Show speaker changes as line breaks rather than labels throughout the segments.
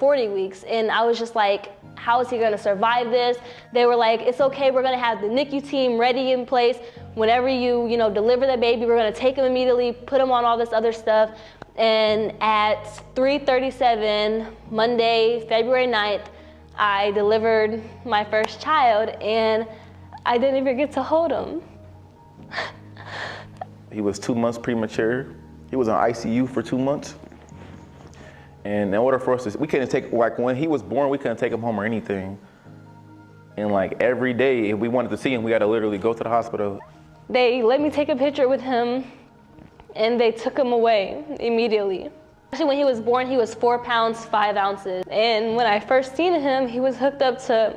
40 weeks. And I was just like, how is he gonna survive this? They were like, it's okay, we're gonna have the NICU team ready in place. Whenever you deliver the baby, we're gonna take him immediately, put him on all this other stuff. And at 3:37, Monday, February 9th, I delivered my first child, and I didn't even get to hold him.
He was 2 months premature. He was in ICU for 2 months. And in order for us to, we couldn't take, like when he was born, we couldn't take him home or anything. And like every day, if we wanted to see him, we had to literally go to the hospital.
They let me take a picture with him, and they took him away immediately. Actually, when he was born, he was 4 pounds, 5 ounces. And when I first seen him, he was hooked up to,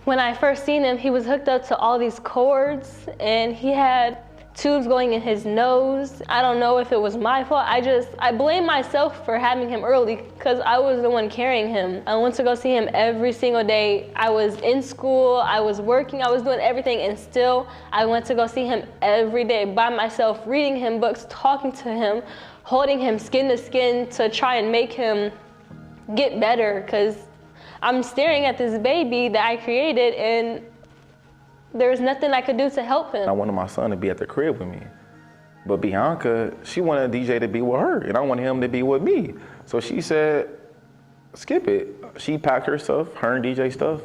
When I first seen him, he was hooked up to all these cords, and he had tubes going in his nose. I don't know if it was my fault. I blame myself for having him early because I was the one carrying him. I went to go see him every single day. I was in school, I was working, I was doing everything, and still I went to go see him every day by myself, reading him books, talking to him, holding him skin to skin to try and make him get better, because I'm staring at this baby that I created, and there's nothing I could do to help him.
I wanted my son to be at the crib with me. But Bianca, she wanted DJ to be with her, and I wanted him to be with me. So she said, skip it. She packed her stuff, her and DJ stuff,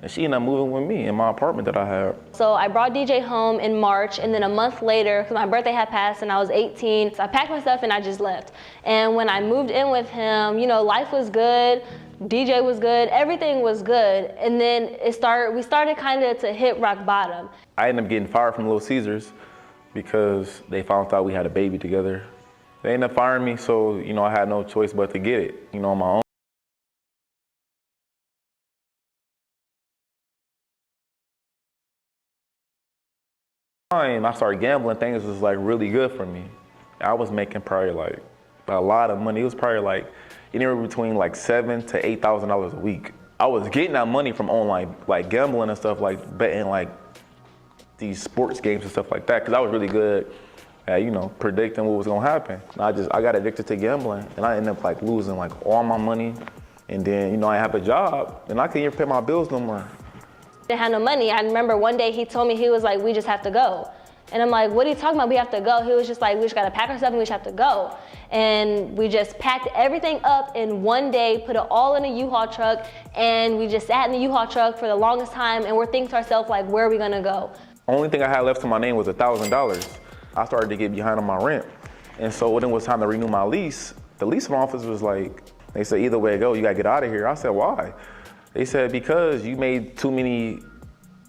and she ended up moving with me in my apartment that I had.
So I brought DJ home in March, and then a month later, because my birthday had passed and I was 18, so I packed my stuff and I just left. And when I moved in with him, life was good. DJ was good, everything was good, and then we started kind of to hit rock bottom.
I ended up getting fired from Little Caesars because they found out we had a baby together. They ended up firing me, so I had no choice but to get it, on my own. I started gambling, things was like really good for me. I was making probably like a lot of money. It was probably like anywhere between like $7,000 to $8,000 a week. I was getting that money from online, like gambling and stuff, like betting like these sports games and stuff like that, because I was really good at, predicting what was gonna happen. I got addicted to gambling, and I ended up like losing like all my money. And then, I have a job, and I couldn't even pay my bills no more.
Didn't have no money. I remember one day he told me, he was like, we just have to go. And I'm like, what are you talking about? We have to go. He was just like, we just gotta pack our stuff and we just have to go. And we just packed everything up in one day, put it all in a U-Haul truck, and we just sat in the U-Haul truck for the longest time, and we're thinking to ourselves, like, where are we gonna go?
Only thing I had left to my name was $1,000. I started to get behind on my rent. And so when it was time to renew my lease, the lease office was like, they said, either way to go, you gotta get out of here. I said, why? They said, because you made too many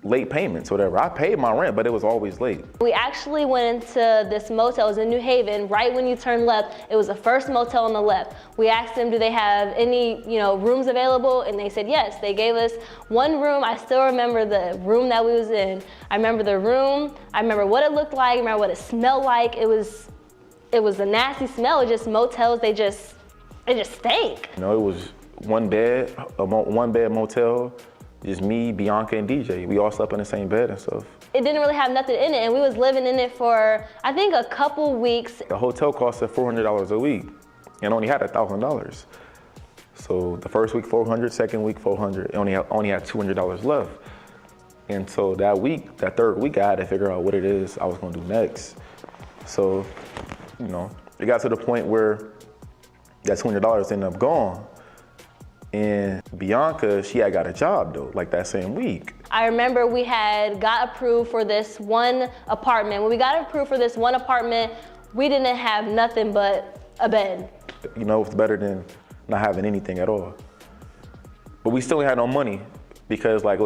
late payments, whatever. I paid my rent, but it was always late.
We actually went into this motel. It was in New Haven. Right when you turn left, it was the first motel on the left. We asked them, do they have any, rooms available? And they said yes. They gave us one room. I still remember the room that we was in. I remember the room. I remember what it looked like. I remember what it smelled like. It was a nasty smell. It just motels. It just stank.
It was one bed motel. Just me, Bianca, and DJ. We all slept in the same bed and stuff.
It didn't really have nothing in it, and we was living in it for, I think, a couple weeks.
The hotel costed $400 a week, and only had $1,000. So the first week, $400, second week, $400. It only had $200 left. And so that third week, I had to figure out what it is I was gonna do next. So, it got to the point where that $200 ended up gone. And Bianca, she had got a job though, like that same week.
I remember we had got approved for this one apartment. When we got approved for this one apartment, we didn't have nothing but a bed.
It's better than not having anything at all. But we still had no money because like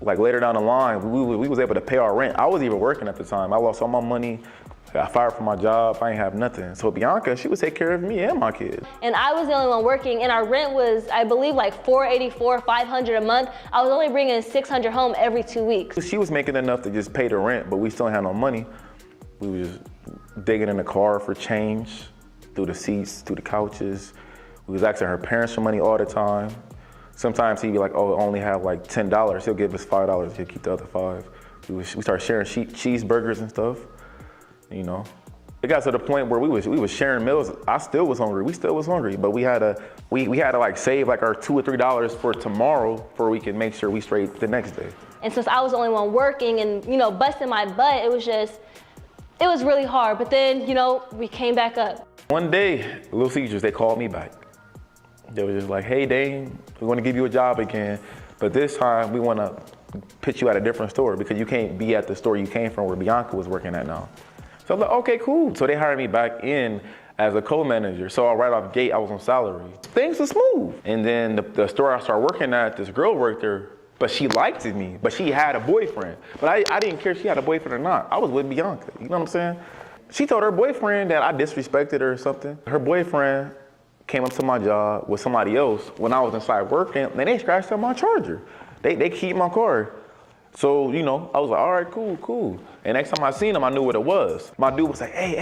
later down the line, we was able to pay our rent. I was even working at the time. I lost all my money. I got fired from my job, I ain't have nothing. So Bianca, she would take care of me and my kids.
And I was the only one working, and our rent was, I believe, like $484, $500 a month. I was only bringing $600 home every 2 weeks.
She was making enough to just pay the rent, but we still had no money. We was digging in the car for change, through the seats, through the couches. We was asking her parents for money all the time. Sometimes he'd be like, oh, I only have like $10. He'll give us $5, he'll keep the other $5. We started sharing cheeseburgers and stuff. It got to the point where we was sharing meals. I still was hungry. We still was hungry, but we had to like save like our $2 or $3 for tomorrow, for we can make sure we straight the next day.
And since I was the only one working and, you know, busting my butt, it was really hard. But then, you know, we came back up.
One day, Little Caesars, they called me back. They were just like, hey, Dane, we want to give you a job again, but this time we want to pitch you at a different store because you can't be at the store you came from where Bianca was working at now. So I'm like, okay, cool. So they hired me back in as a co-manager. So right off gate, I was on salary. Things were smooth. And then the store I started working at, this girl worked there, but she liked me, but she had a boyfriend. But I didn't care if she had a boyfriend or not. I was with Bianca, you know what I'm saying? She told her boyfriend that I disrespected her or something. Her boyfriend came up to my job with somebody else when I was inside working, and they scratched up my Charger. They keep my car. So, you know, I was like, all right, cool. And next time I seen him, I knew what it was. My dude was like, hey,